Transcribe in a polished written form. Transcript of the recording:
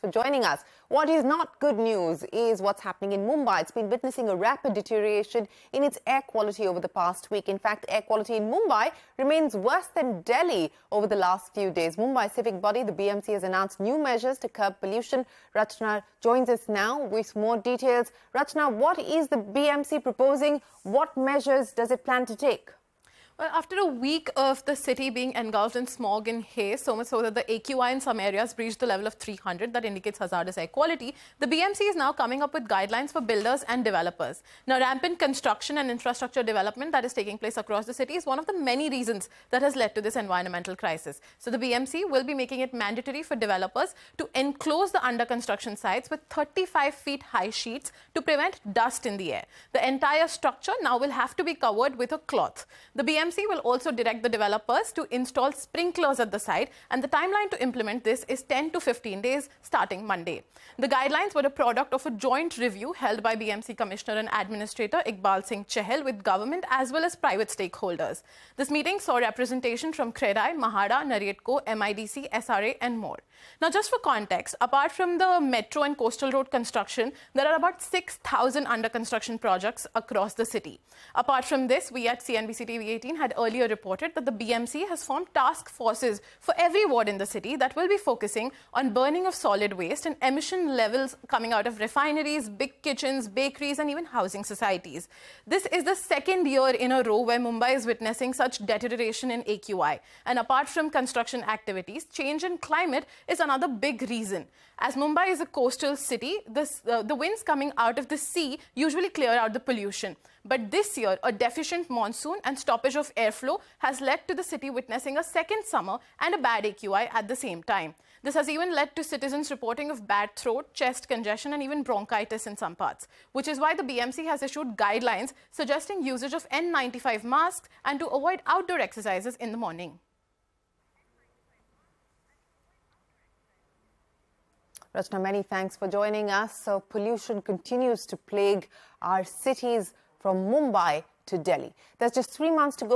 for joining us. What is not good news is what's happening in Mumbai. It's been witnessing a rapid deterioration in its air quality over the past week. In fact, air quality in Mumbai remains worse than Delhi over the last few days. Mumbai civic body, the BMC, has announced new measures to curb pollution. Rachna joins us now with more details. Rachna, what is the BMC proposing? What measures does it plan to take? Well, after a week of the city being engulfed in smog and haze, so much so that the AQI in some areas breached the level of 300, that indicates hazardous air quality, the BMC is now coming up with guidelines for builders and developers. Now, rampant construction and infrastructure development that is taking place across the city is one of the many reasons that has led to this environmental crisis. So the BMC will be making it mandatory for developers to enclose the under construction sites with 35 feet high sheets to prevent dust in the air. The entire structure now will have to be covered with a cloth. The BMC will also direct the developers to install sprinklers at the site, and the timeline to implement this is 10 to 15 days starting Monday. The guidelines were a product of a joint review held by BMC Commissioner and Administrator Iqbal Singh Chahal with government as well as private stakeholders. This meeting saw representation from CREDAI, Mahada, Nariadco, MIDC, SRA and more. Now, just for context, apart from the metro and coastal road construction, there are about 6,000 under construction projects across the city. Apart from this, we at CNBC-TV18 had earlier reported that the BMC has formed task forces for every ward in the city that will be focusing on burning of solid waste and emission levels coming out of refineries, big kitchens, bakeries and even housing societies. This is the second year in a row where Mumbai is witnessing such deterioration in AQI. And apart from construction activities, change in climate is another big reason. As Mumbai is a coastal city, the winds coming out of the sea usually clear out the pollution. But this year, a deficient monsoon and stoppage of airflow has led to the city witnessing a second summer and a bad AQI at the same time. This has even led to citizens reporting of bad throat, chest congestion and even bronchitis in some parts, which is why the BMC has issued guidelines suggesting usage of N95 masks and to avoid outdoor exercises in the morning. Rachna, many thanks for joining us. So pollution continues to plague our cities from Mumbai to Delhi. There's just 3 months to go.